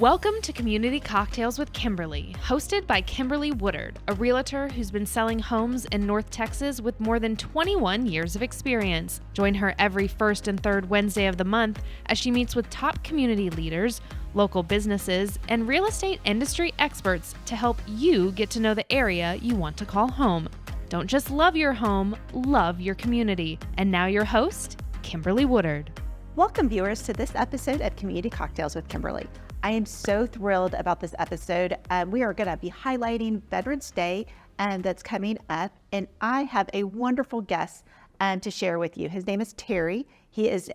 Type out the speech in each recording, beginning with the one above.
Welcome to Community Cocktails with Kimberly, hosted by Kimberly Woodard, a realtor who's been selling homes in North Texas with more than 21 years of experience. Join her every first and third Wednesday of the month as she meets with top community leaders, local businesses, and real estate industry experts to help you get to know the area you want to call home. Don't just love your home, love your community. And now your host, Kimberly Woodard. Welcome, viewers, to this episode of Community Cocktails with Kimberly. I am so thrilled about this episode. We are going to be highlighting Veterans Day that's coming up, and I have a wonderful guest to share with you. His name is Terry. He is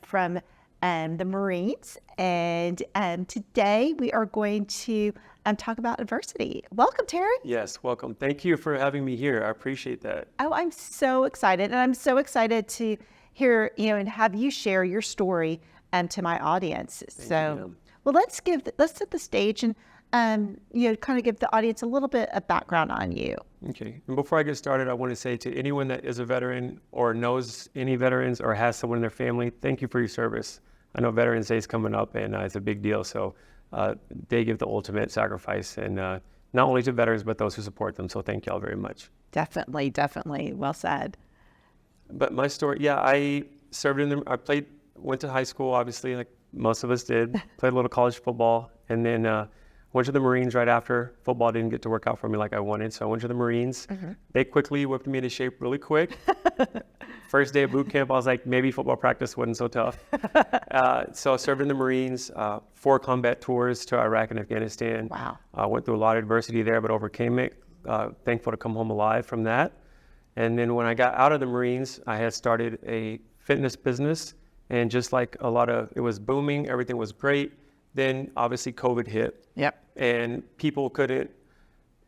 from the Marines, and today we are going to talk about adversity. Welcome, Terry. Yes, welcome. Thank you for having me here. I appreciate that. Oh, I'm so excited, and I'm so excited to hear and have you share your story to my audience. Thank you. Well, let's set the stage and kind of give the audience a little bit of background on you. Okay. And before I get started, I want to say to anyone that is a veteran or knows any veterans or has someone in their family, thank you for your service. I know Veterans Day is coming up, and it's a big deal. So they give the ultimate sacrifice, and not only to veterans, but those who support them. So thank y'all very much. Definitely. Well said. But my story, I served went to high school, obviously, like most of us did, played a little college football, and then went to the Marines right after. Football didn't get to work out for me like I wanted, so I went to the Marines. Mm-hmm. They quickly whipped me into shape really quick. First day of boot camp, I was like, maybe football practice wasn't so tough. So I served in the Marines, 4 combat tours to Iraq and Afghanistan. Wow. I went through a lot of adversity there, but overcame it. Thankful to come home alive from that. And then when I got out of the Marines, I had started a fitness business. And just like it was booming, everything was great. Then obviously COVID hit. Yep. And people couldn't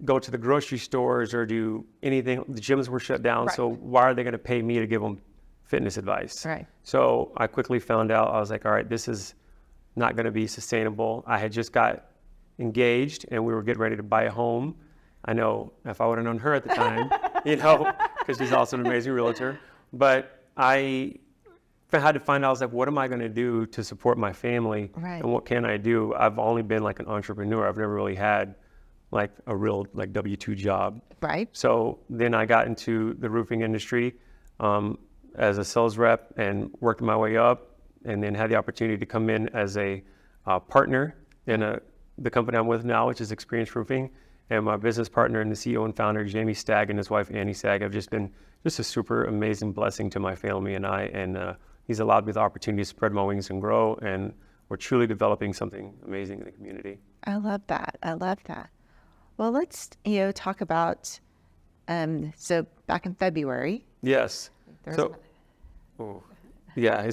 go to the grocery stores or do anything. The gyms were shut down. Right. So why are they going to pay me to give them fitness advice? Right. So I quickly found out, I was like, all right, this is not going to be sustainable. I had just got engaged and we were getting ready to buy a home. I know if I would have known her at the time, because she's also an amazing realtor. But I had to find out, I was like, what am I going to do to support my family? Right. And what can I do? I've only been like an entrepreneur. I've never really had like a real like W-2 job. Right. So then I got into the roofing industry as a sales rep and worked my way up, and then had the opportunity to come in as a partner in the company I'm with now, which is Experience Roofing. And my business partner and the CEO and founder, Jamie Stagg, and his wife, Annie Stagg, have just been just a super amazing blessing to my family and I. And he's allowed me the opportunity to spread my wings and grow. And we're truly developing something amazing in the community. I love that. Well, let's talk about, so back in February. Yes. It's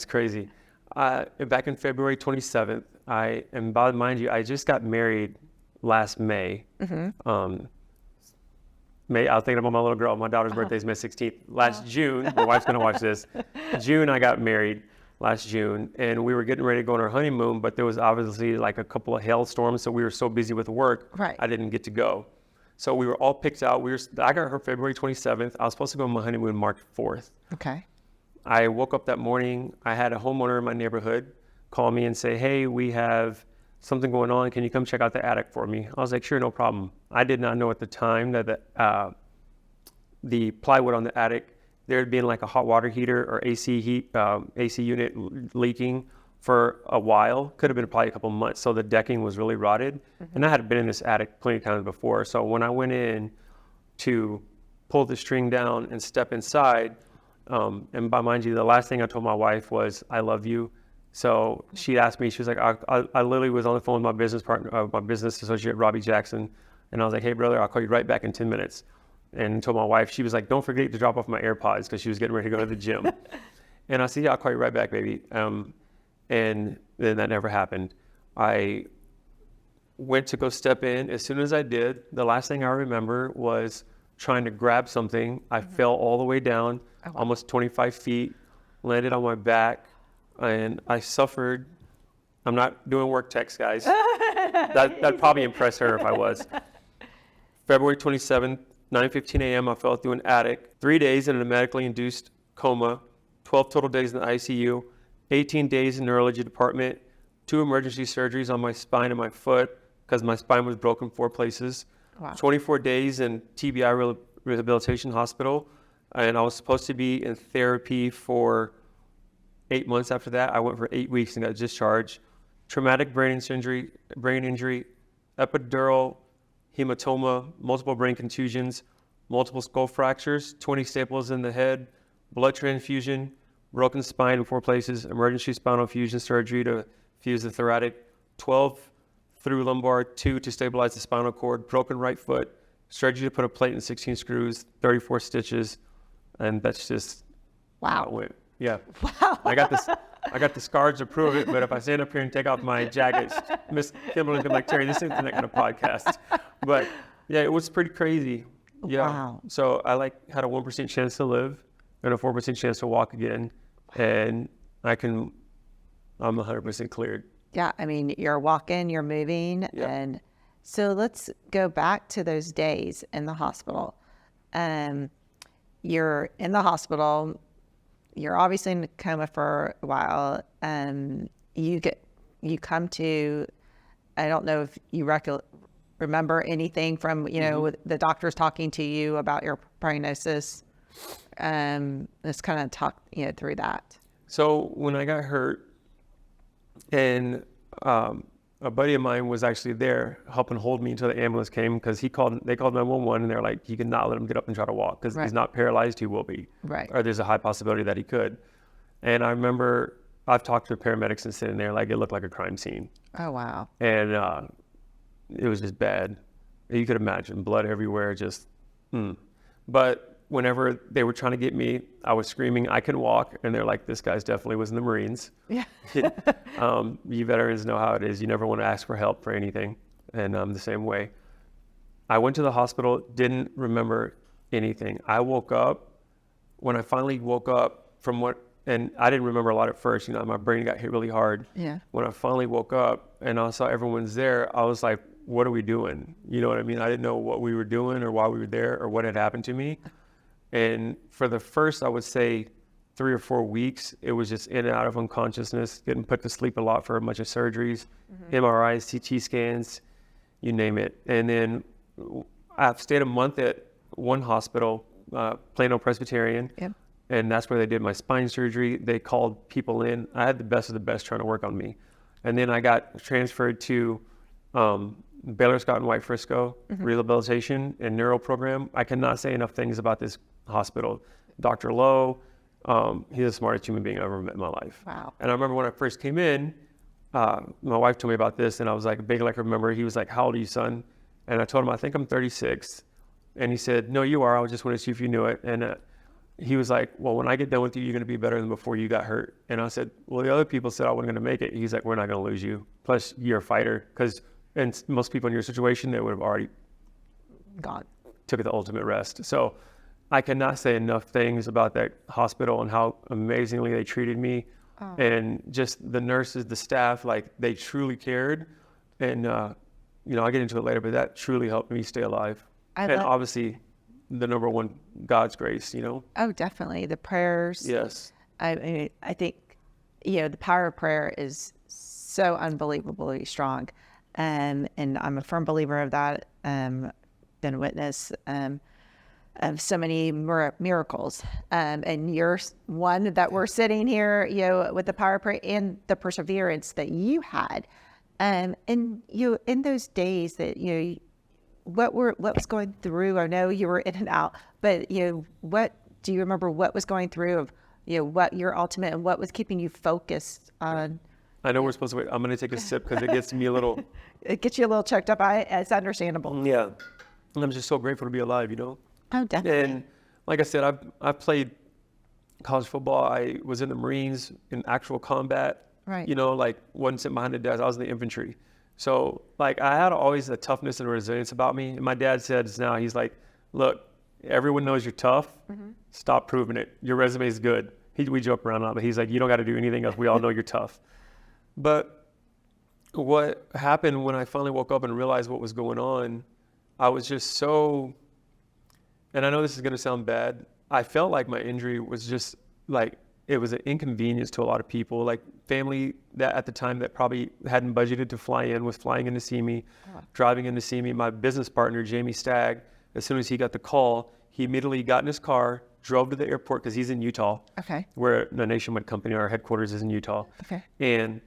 crazy. Back in February 27th, mind you, I just got married last May. Mm-hmm. I was thinking about my little girl. My daughter's birthday is May 16th. Last June, my wife's going to watch this. June, I got married last June, and we were getting ready to go on our honeymoon, but there was obviously like a couple of hailstorms, so we were so busy with work, right. I didn't get to go. So we were all picked out. I got her February 27th. I was supposed to go on my honeymoon March 4th. Okay. I woke up that morning. I had a homeowner in my neighborhood call me and say, hey, we have something going on. Can you come check out the attic for me? I was like, sure, no problem. I did not know at the time that the plywood on the attic, there had been like a hot water heater or AC unit leaking for a while. Could have been probably a couple months. So the decking was really rotted. Mm-hmm. And I had been in this attic plenty of times before. So when I went in to pull the string down and step inside, and by mind you, the last thing I told my wife was, I love you. So she asked me, she was like, I literally was on the phone with my business partner, my business associate, Robbie Jackson. And I was like, hey brother, I'll call you right back in 10 minutes. And told my wife, she was like, don't forget to drop off my AirPods, because she was getting ready to go to the gym. And I said, yeah, I'll call you right back, baby. And then that never happened. I went to go step in. As soon as I did, the last thing I remember was trying to grab something. I fell all the way down, almost 25 feet, landed on my back. And I suffered. I'm not doing work text, guys. That'd probably impress her if I was. February 27th, 9:15 a.m., I fell through an attic. 3 days in a medically induced coma, 12 total days in the ICU, 18 days in the neurology department, 2 emergency surgeries on my spine and my foot because my spine was broken 4 places. Wow. 24 days in TBI rehabilitation hospital. And I was supposed to be in therapy for 8 months after that. I went for 8 weeks and got discharged. Traumatic brain injury, epidural hematoma, multiple brain contusions, multiple skull fractures, 20 staples in the head, blood transfusion, broken spine in 4 places, emergency spinal fusion surgery to fuse the thoracic, 12 through lumbar, 2 to stabilize the spinal cord, broken right foot, surgery to put a plate and 16 screws, 34 stitches, and that's just how it went. Yeah. Wow. I got the scars to prove it, but if I stand up here and take off my jacket, Miss Kimberly will be like, Terry, this isn't that kind of podcast. But yeah, it was pretty crazy. Yeah. Wow. So I had a 1% chance to live and a 4% chance to walk again. And I'm 100% cleared. Yeah, I mean, you're walking, you're moving. Yeah. And so let's go back to those days in the hospital. You're in the hospital, you're obviously in a coma for a while. You come to, I don't know if you remember anything from, with the doctors talking to you about your prognosis. Let's kind of talk, through that. So when I got hurt, and a buddy of mine was actually there helping hold me until the ambulance came because they called 911 and they're like, you cannot let him get up and try to walk because he's not paralyzed, he will be. Right. Or there's a high possibility that he could. And I remember I've talked to paramedics and sitting there, like it looked like a crime scene. Oh, wow. And it was just bad. You could imagine blood everywhere, But whenever they were trying to get me, I was screaming, I can walk. And they're like, this guy's definitely was in the Marines. Yeah. You veterans know how it is. You never want to ask for help for anything. And I'm the same way. I went to the hospital, didn't remember anything. I woke up, when I finally woke up and I didn't remember a lot at first, my brain got hit really hard. Yeah. When I finally woke up and I saw everyone's there, I was like, what are we doing? You know what I mean? I didn't know what we were doing or why we were there or what had happened to me. And for the first, I would say 3 or 4 weeks, it was just in and out of unconsciousness, getting put to sleep a lot for a bunch of surgeries, MRIs, CT scans, you name it. And then I've stayed a month at one hospital, Plano Presbyterian, and that's where they did my spine surgery. They called people in. I had the best of the best trying to work on me. And then I got transferred to Baylor Scott and White Frisco Rehabilitation and Neuro Program. I cannot say enough things about this hospital. Dr. Lowe, he's the smartest human being I've ever met in my life. Wow. And I remember when I first came in, my wife told me about this, and I was like, big like I remember. He was like, how old are you, son? And I told him, I think I'm 36. And he said, no, you are. I just wanted to see if you knew it. And he was like, well, when I get done with you, you're going to be better than before you got hurt. And I said, well, the other people said I wasn't going to make it. He's like, we're not going to lose you. Plus, you're a fighter. And most people in your situation, they would have already gone, took the ultimate rest. So I cannot say enough things about that hospital and how amazingly they treated me. Oh. And just the nurses, the staff, like they truly cared. And, I'll get into it later, but that truly helped me stay alive. Obviously the number one, God's grace, Oh, definitely. The prayers. Yes. I think, the power of prayer is so unbelievably strong. And I'm a firm believer of that. Been a witness of so many miracles. And you're one that we're sitting here, with the power of prayer and the perseverance that you had. And in those days that, what was going through? I know you were in and out, but what do you remember? What was going through of what your ultimate and what was keeping you focused on? I know we're supposed to wait. I'm going to take a sip because it gets me a little. It gets you a little choked up. It's understandable. Yeah, and I'm just so grateful to be alive. Oh, definitely. And like I said, I've played college football. I was in the Marines in actual combat. Right. Wasn't sitting behind the desk. I was in the infantry. So, I had always a toughness and a resilience about me. And my dad says now, he's like, look, everyone knows you're tough. Stop proving it. Your resume is good. We joke around a lot, but he's like, you don't got to do anything else. We all know you're tough. But what happened when I finally woke up and realized what was going on, I was just so, and I know this is going to sound bad, I felt like my injury was just it was an inconvenience to a lot of people, like family that at the time that probably hadn't budgeted to fly in was flying in to see me, driving in to see me. My business partner, Jamie Stagg, as soon as he got the call, he immediately got in his car, drove to the airport because he's in Utah. Okay. We're a nationwide company. Our headquarters is in Utah. Okay. And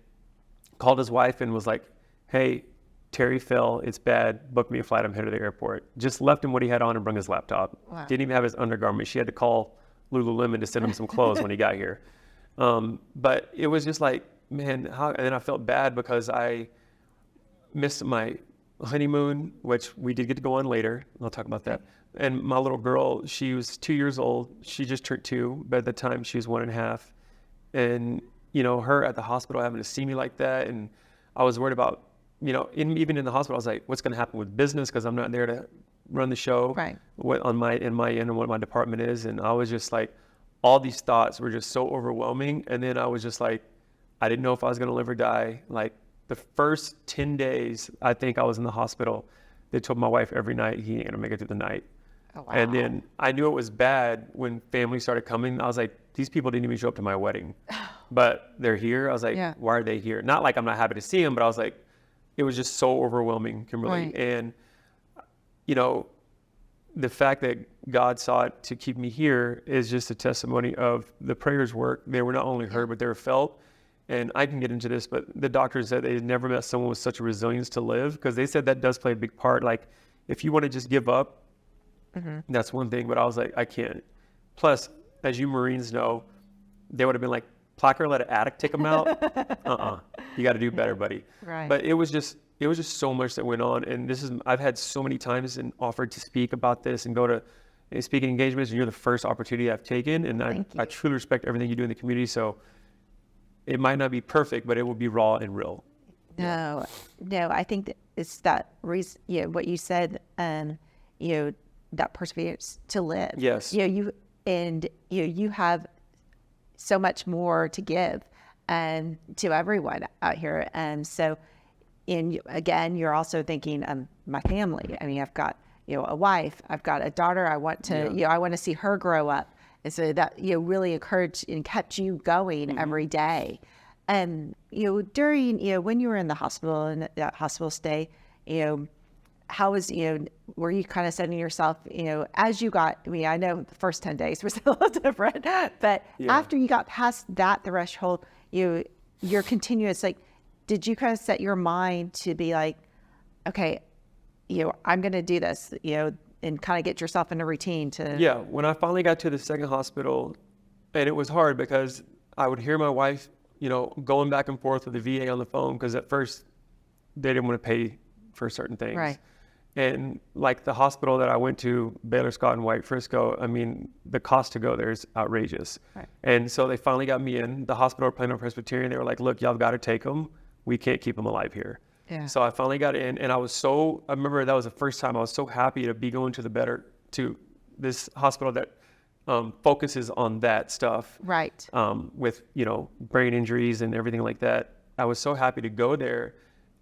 called his wife and was like, hey, Terry fell. It's bad. Book me a flight. I'm headed to the airport. Just left him what he had on and brought his laptop. Wow. Didn't even have his undergarments. She had to call Lululemon to send him some clothes when he got here. But it was just like, man, and then I felt bad because I missed my honeymoon, which we did get to go on later. I'll talk about that. And my little girl, she was 2 years old. She just turned 2, but at the time she was 1.5. And, her at the hospital having to see me like that. And I was worried about, even in the hospital, I was like, what's going to happen with business? Because I'm not there to run the show in my end and what my department is. And I was just like, all these thoughts were just so overwhelming. And then I was just like, I didn't know if I was going to live or die. Like the first 10 days, I think I was in the hospital. They told my wife every night, he ain't going to make it through the night. Oh, wow. And then I knew it was bad when family started coming. I was like, these people didn't even show up to my wedding, but they're here. I was like, why are they here? Not like I'm not happy to see them, but I was like, it was just so overwhelming, Kimberly. Right. And, the fact that God saw it to keep me here is just a testimony of the prayers work. They were not only heard, but they were felt. And I can get into this, but the doctors said they never met someone with such a resilience to live, because they said that does play a big part. Like if you want to just give up, that's one thing, but I was like, I can't. Plus, as you Marines know, they would have been like, Placker, let an addict take him out. You got to do better, buddy. Right. But it was just so much that went on. And I've had so many times and offered to speak about this and go to speaking engagements, and you're the first opportunity I've taken. And I truly respect everything you do in the community. So it might not be perfect, but it will be raw and real. No, I think that it's that reason, what you said, that perseverance to live. Yes. You have so much more to give to everyone out here. And so, again, you're also thinking, my family. I mean, I've got, a wife, I've got a daughter. I want to, I want to see her grow up. And so that, really encouraged and kept you going every day. And, during, when you were in the hospital and that hospital stay, how was, were you kind of setting yourself, as you got, I know the first 10 days was a little different, but after you got past that threshold, you're continuous, like, did you kind of set your mind to be like, okay, I'm going to do this, and kind of get yourself in a routine to... Yeah, when I finally got to the second hospital, and it was hard because I would hear my wife, going back and forth with the VA on the phone, because at first they didn't want to pay for certain things. Right. And like the hospital that I went to, Baylor Scott and White Frisco, I mean, the cost to go there is outrageous. Right. And so they finally got me in. The hospital Plano Presbyterian, they were like, look, y'all got to take them. We can't keep them alive here. Yeah. So I finally got in, and I remember that was the first time I was so happy to be going to this hospital that focuses on that stuff. Right. With, brain injuries and everything like that. I was so happy to go there.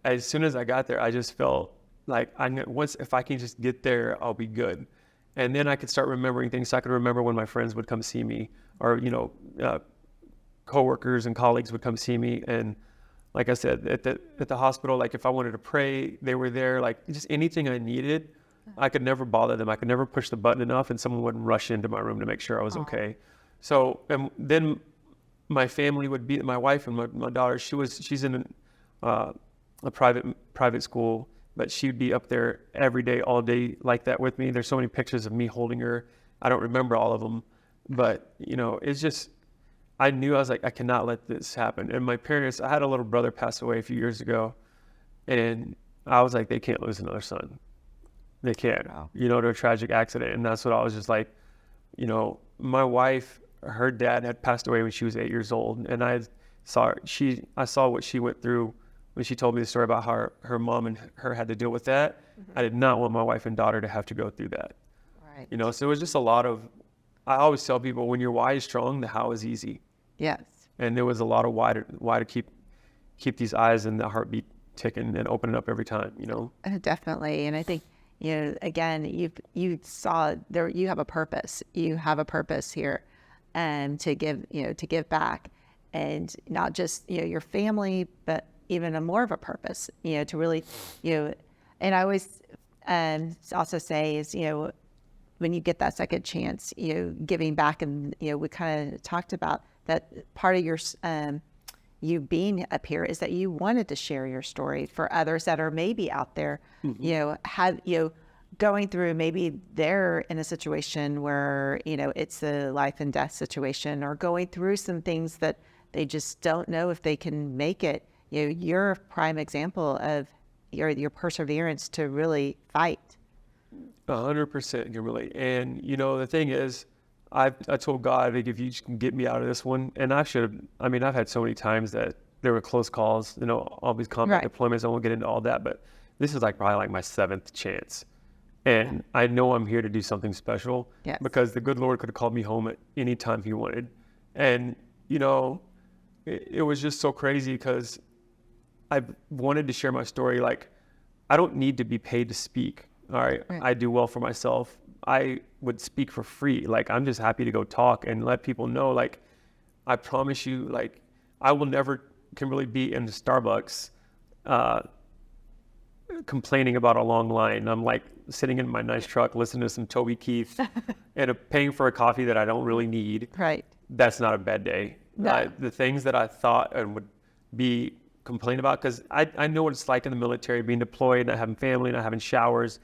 As soon as I got there, I just felt like if I can just get there, I'll be good. And then I could start remembering things. So I could remember when my friends would come see me, or, coworkers and colleagues would come see me. And like I said, at the hospital, like if I wanted to pray, they were there. Like just anything I needed, I could never bother them. I could never push the button enough, and someone wouldn't rush into my room to make sure I was okay. So, and then my family would be, my wife and my daughter, she's in a private school, but she'd be up there every day, all day like that with me. There's so many pictures of me holding her. I don't remember all of them, but it's just, I knew, I was like, I cannot let this happen. And my parents, I had a little brother pass away a few years ago, and I was like, they can't lose another son. They can't, to a tragic accident. And that's what I was just like, my wife, her dad had passed away when she was 8 years old. And I saw what she went through when she told me the story about how her mom and her had to deal with that. I did not want my wife and daughter to have to go through that. Right. So it was just a lot of, I always tell people, when your why is strong, the how is easy. Yes. And there was a lot of why to keep these eyes and the heartbeat ticking and opening up every time, Definitely. And I think, again, you saw there, you have a purpose. You have a purpose here. to give back, and not just, your family, but even more of a purpose, to really, and I always also say is, when you get that second chance, giving back. And, we kind of talked about that part of your, you being up here is that you wanted to share your story for others that are maybe out there, going through, maybe they're in a situation where, it's a life and death situation, or going through some things that they just don't know if they can make it. You're a prime example of your perseverance to really fight. 100% Kimberly. And the thing is, I told God, like, if you just can get me out of this one, and I've had so many times that there were close calls, all these combat deployments. I won't get into all that, but this is probably my 7th chance. And I know I'm here to do something special, because the good Lord could have called me home at any time he wanted. And, it was just so crazy, because I wanted to share my story. I don't need to be paid to speak. All right. I do well for myself. I would speak for free. I'm just happy to go talk and let people know, I promise you, I will never, Kimberly, be in the Starbucks, complaining about a long line. I'm sitting in my nice truck, listening to some Toby Keith and paying for a coffee that I don't really need. Right. That's not a bad day. No. The things that I thought and would be complain about, because I know what it's like in the military, being deployed, not having family, not having showers,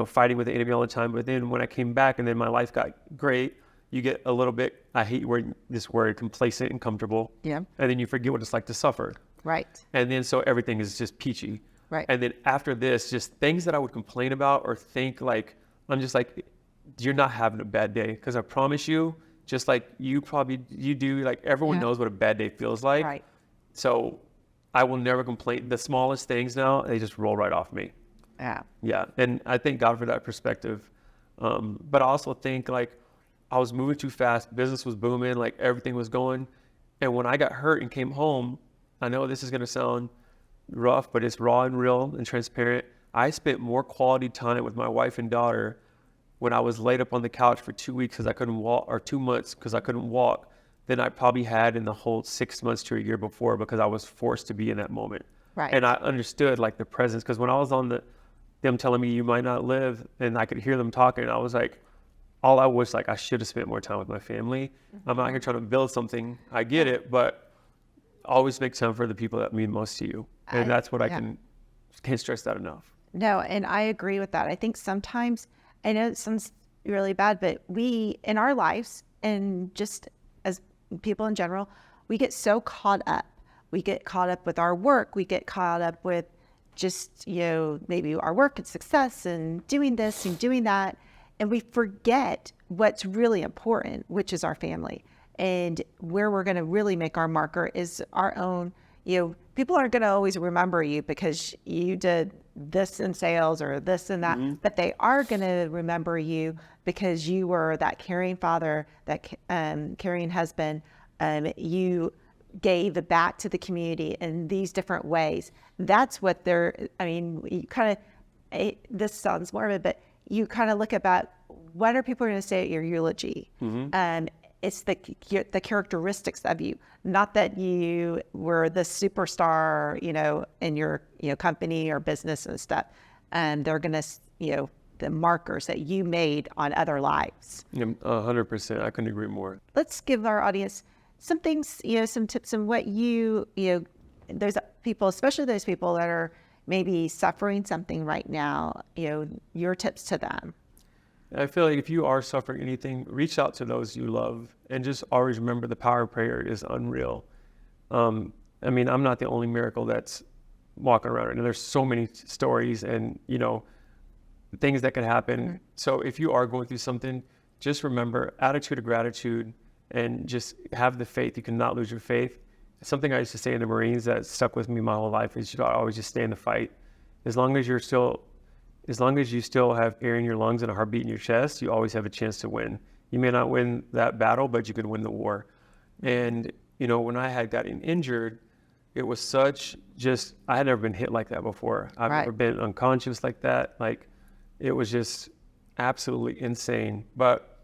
fighting with the enemy all the time. But then when I came back and then my life got great, you get a little bit, I hate this word, complacent and comfortable. Yeah. And then you forget what it's like to suffer. Right. And then so everything is just peachy. Right. And then after this, just things that I would complain about or think, I'm just you're not having a bad day. Because I promise you, just like you do, everyone knows what a bad day feels like. Right. So I will never complain. The smallest things now, they just roll right off me. Yeah. Yeah. And I thank God for that perspective. But I also think I was moving too fast. Business was booming. Everything was going. And when I got hurt and came home, I know this is going to sound rough, but it's raw and real and transparent. I spent more quality time with my wife and daughter when I was laid up on the couch for 2 weeks because I couldn't walk, or 2 months because I couldn't walk, than I probably had in the whole 6 months to a year before, because I was forced to be in that moment. Right. And I understood the presence, because when I was on them telling me you might not live, and I could hear them talking, I was all I was I should have spent more time with my family. Mm-hmm. I'm out here trying to build something. I get it, but always make time for the people that mean most to you. And that's what I can't stress that enough. No, and I agree with that. I think sometimes, I know it sounds really bad, but we, in our lives, and just as people in general, we get so caught up. We get caught up with our work. We get caught up with just, maybe our work and success and doing this and doing that. And we forget what's really important, which is our family. And where we're going to really make our marker is our own, people aren't going to always remember you because you did this in sales or this and that, but they are going to remember you because you were that caring father, that caring husband. You gave back to the community in these different ways. That's what you kind of, this sounds morbid, but you kind of look about what are people going to say at your eulogy? It's the characteristics of you, not that you were the superstar, in your, company or business and stuff. And they're going to, the markers that you made on other lives. 100%. I couldn't agree more. Let's give our audience some things, some tips on what there's people, especially those people that are maybe suffering something right now, your tips to them. I feel if you are suffering anything, reach out to those you love, and just always remember the power of prayer is unreal. I'm not the only miracle that's walking around, and there's so many stories and, things that can happen. Mm-hmm. So if you are going through something, just remember attitude of gratitude and just have the faith. You cannot lose your faith. Something I used to say in the Marines that stuck with me my whole life is you always just stay in the fight. As long as you still have air in your lungs and a heartbeat in your chest, you always have a chance to win. You may not win that battle, but you can win the war. And, when I had gotten injured, it was I had never been hit like that before. I've never been unconscious like that. It was just absolutely insane. But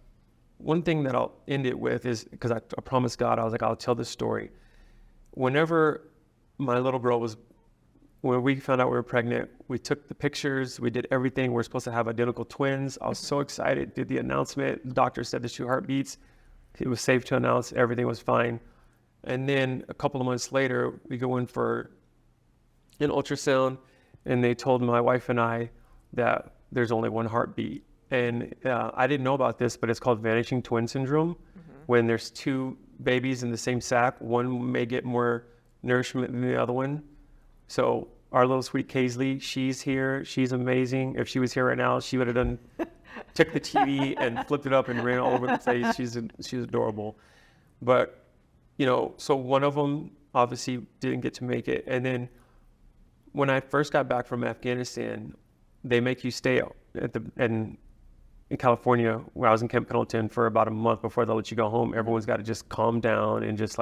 one thing that I'll end it with is, because I promised God, I was like, I'll tell this story. Whenever my little girl when we found out we were pregnant, we took the pictures, we did everything. We're supposed to have identical twins. I was so excited, did the announcement. The doctor said the 2 heartbeats. It was safe to announce, everything was fine. And then a couple of months later, we go in for an ultrasound, and they told my wife and I that there's only 1 heartbeat. And I didn't know about this, but it's called vanishing twin syndrome. When there's 2 babies in the same sac, one may get more nourishment than the other one. So our little sweet Kaisley, she's here. She's amazing. If she was here right now, she would have took the TV and flipped it up and ran all over the place. She's adorable. But, so one of them obviously didn't get to make it. And then when I first got back from Afghanistan, they make you stay in California, where I was in Camp Pendleton, for about a month before they'll let you go home. Everyone's got to just calm down and just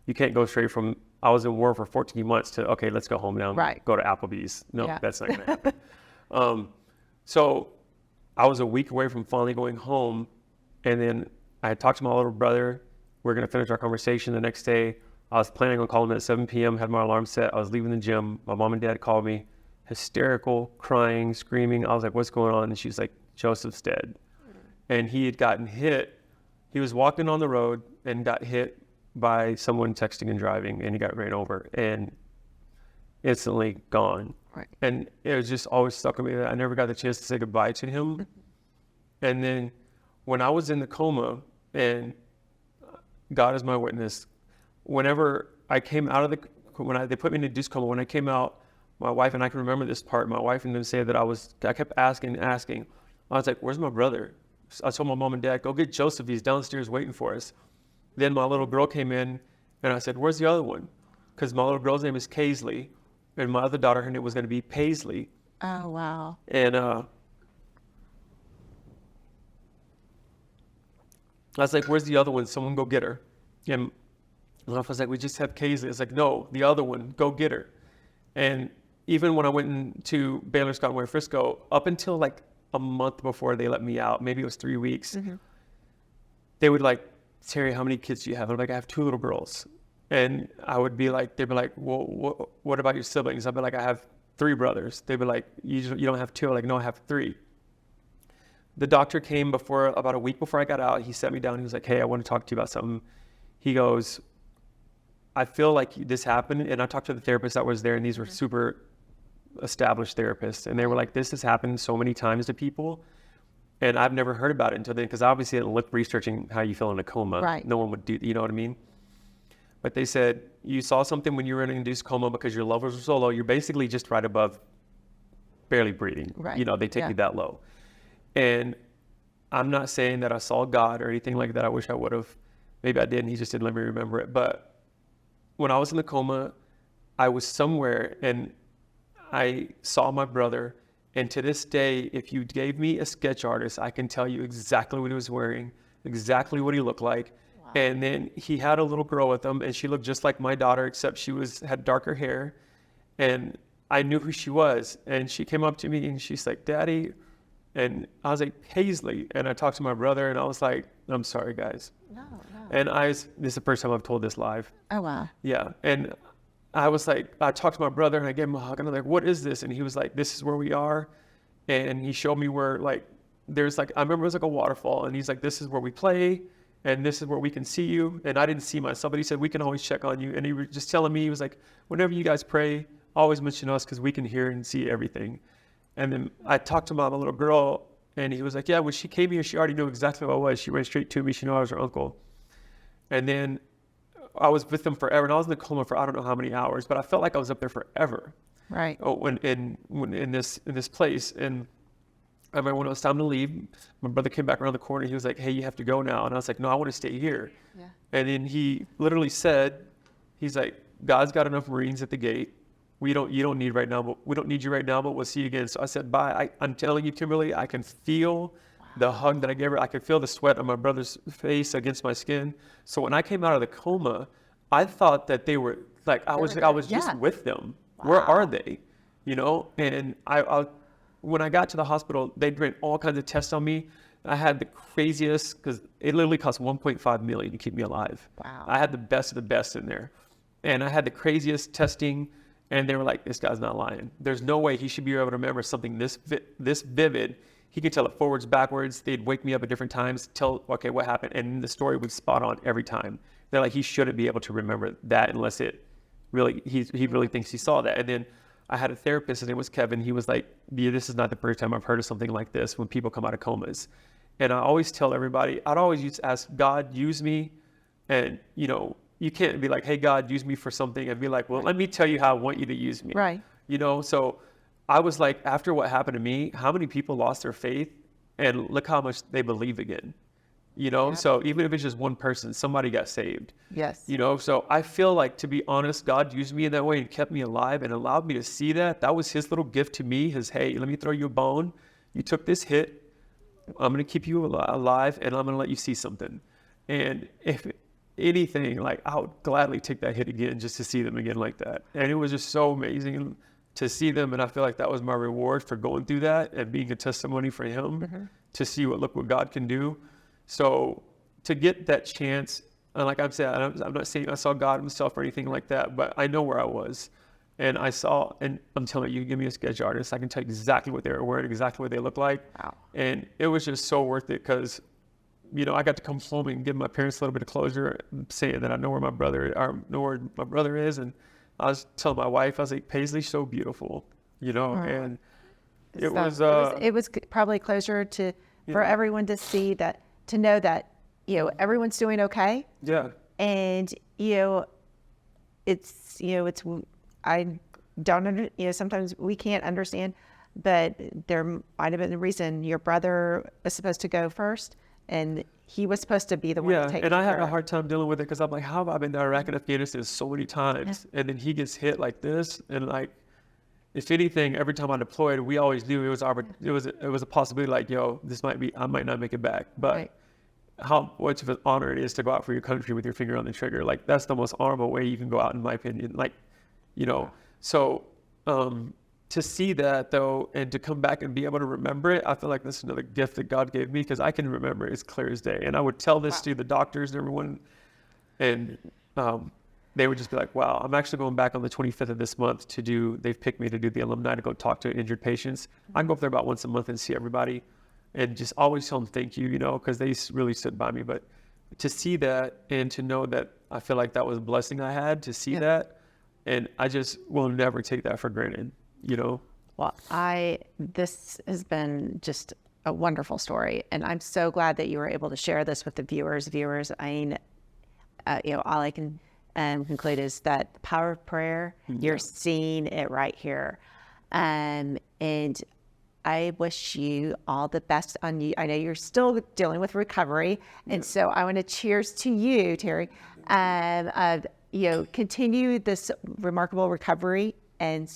you can't go straight from, I was in war for 14 months to, okay, let's go home now. Right. Go to Applebee's. No, that's not going to happen. So I was a week away from finally going home. And then I had talked to my little brother. We're going to finish our conversation the next day. I was planning on calling him at 7 p.m., had my alarm set. I was leaving the gym. My mom and dad called me, hysterical, crying, screaming. I was like, what's going on? And she was like, Joseph's dead. And he had gotten hit. He was walking on the road and got hit by someone texting and driving, and he got ran over and instantly gone. Right. And it was just always stuck with me that I never got the chance to say goodbye to him. And then when I was in the coma, and God is my witness, whenever I came out of they put me in a induced coma, when I came out, my wife, and I can remember this part, my wife and them say that I kept asking. I was like, where's my brother? I told my mom and dad, go get Joseph. He's downstairs waiting for us. Then my little girl came in, and I said, where's the other one? Because my little girl's name is Kaisley, and my other daughter, her name was going to be Paisley. Oh, wow. And I was like, where's the other one? Someone go get her. And I was like, we just have Kaisley. It's like, no, the other one, go get her. And even when I went into Baylor Scott and Ware Frisco, up until a month before they let me out, maybe it was 3 weeks, they would Terry, how many kids do you have? I'm like, I have 2 little girls. And I would be like, they'd be like, well, what about your siblings? I'd be like, I have 3 brothers. They'd be like, you don't have 2? I'm like, no, I have 3. The doctor came about a week before I got out. He sat me down. He was like, hey, I want to talk to you about something. He goes, I feel like this happened. And I talked to the therapist that was there, and these were super established therapists. And they were like, this has happened so many times to people. And I've never heard about it until then, because obviously I didn't look researching how you feel in a coma. Right. No one would do, you know what I mean? But they said, you saw something when you were in an induced coma because your levels were so low. You're basically just right above barely breathing. Right. They take you that low. And I'm not saying that I saw God or anything like that. I wish I would have. Maybe I did, and he just didn't let me remember it. But when I was in the coma, I was somewhere, and I saw my brother. And to this day, if you gave me a sketch artist, I can tell you exactly what he was wearing, exactly what he looked like. Wow. And then he had a little girl with him, and she looked just like my daughter, except she had darker hair. And I knew who she was. And she came up to me, and she's like, Daddy. And I was like, Paisley. And I talked to my brother, and I was like, I'm sorry, guys. No. And this is the first time I've told this live. Oh, wow. Yeah. And I was like, I talked to my brother, and I gave him a hug, and I'm like, what is this? And he was like, this is where we are. And he showed me where, there's I remember it was a waterfall, and he's like, this is where we play, and this is where we can see you. And I didn't see myself, but he said, we can always check on you. And he was just telling me, he was like, whenever you guys pray, always mention us, because we can hear and see everything. And then I talked to my little girl, and he was like, yeah, when she came here, she already knew exactly who I was. She ran straight to me. She knew I was her uncle. And then I was with them forever, and I was in the coma for I don't know how many hours, but I felt like I was up there forever. Right. In this place. And I remember when it was time to leave, my brother came back around the corner. He was like, hey, you have to go now. And I was like, no, I want to stay here. Yeah. And then he literally said, he's like, God's got enough Marines at the gate. You don't need you right now, but we'll see you again. So I said, bye. I'm telling you, Kimberly, I can feel the hug that I gave her. I could feel the sweat on my brother's face against my skin. So when I came out of the coma, I thought that they were I was just with them. Wow. Where are they? And I when I got to the hospital, they ran all kinds of tests on me. I had the craziest, because it literally cost $1.5 million to keep me alive. Wow. I had the best of the best in there. And I had the craziest testing, and they were like, this guy's not lying. There's no way he should be able to remember something this vivid. He could tell it forwards, backwards. They'd wake me up at different times, tell, okay, what happened? And the story would spot on every time. They're like, he shouldn't be able to remember that unless it really, he really thinks he saw that. And then I had a therapist, his name was Kevin. He was like, yeah, this is not the first time I've heard of something like this when people come out of comas. And I always tell everybody, I'd always used to ask God, use me. And, you know, you can't be like, hey, God, use me for something and be like, well, let me tell you how I want you to use me. Right. You know, so I was like, after what happened to me, how many people lost their faith and look how much they believe again, you know? Yeah. So even if it's just one person, somebody got saved. Yes. You know, so I feel like, to be honest, God used me in that way and kept me alive and allowed me to see that. That was his little gift to me, his, hey, let me throw you a bone. You took this hit. I'm going to keep you alive, and I'm going to let you see something. And if anything, like, I would gladly take that hit again just to see them again like that. And it was just so amazing to see them. And I feel like that was my reward for going through that and being a testimony for him to see look what God can do. So to get that chance, and like I've said, I'm not saying I saw God himself or anything like that, but I know where I was. And I saw, and I'm telling you, give me a sketch artist, I can tell you exactly what they were wearing, exactly what they look like. Wow. And it was just so worth it because, you know, I got to come home and give my parents a little bit of closure, saying that I know where my brother is. And I was telling my wife, I was like, Paisley's so beautiful, you know, and it was probably closure for everyone to see that, to know that, you know, everyone's doing okay. Yeah. And, you know, I don't sometimes we can't understand, but there might have been a reason your brother was supposed to go first and he was supposed to be the one to take care. And I had a hard time dealing with it because I'm like, how have I been to Iraq and Afghanistan so many times? Yeah. And then he gets hit like this. And like, if anything, every time I deployed, we always knew it was a possibility like, yo, I might not make it back. But how much of an honor it is to go out for your country with your finger on the trigger. Like, that's the most honorable way you can go out, in my opinion. Like, you know, so to see that though, and to come back and be able to remember it, I feel like that's another gift that God gave me, because I can remember it as clear as day. And I would tell this to the doctors and everyone, and they would just be like, wow, I'm actually going back on the 25th of this month they've picked me to do the alumni to go talk to injured patients. I go up there about once a month and see everybody and just always tell them thank you, you know, because they really stood by me. But to see that and to know that, I feel like that was a blessing I had to see that. And I just will never take that for granted, you know? Well, this has been just a wonderful story. And I'm so glad that you were able to share this with the viewers. I mean, you know, all I can conclude is that the power of prayer, you're seeing it right here. And I wish you all the best on you. I know you're still dealing with recovery. And so I want to cheers to you, Terry. You know, continue this remarkable recovery and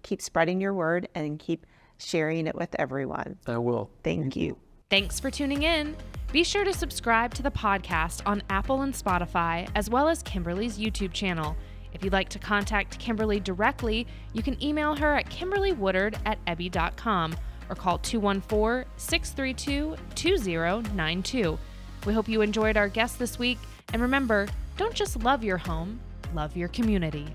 keep spreading your word and keep sharing it with everyone. I will. Thank you. Thanks for tuning in. Be sure to subscribe to the podcast on Apple and Spotify, as well as Kimberly's YouTube channel. If you'd like to contact Kimberly directly, you can email her at kimberlywoodard@ebby.com or call 214-632-2092. We hope you enjoyed our guest this week. And remember, don't just love your home, love your community.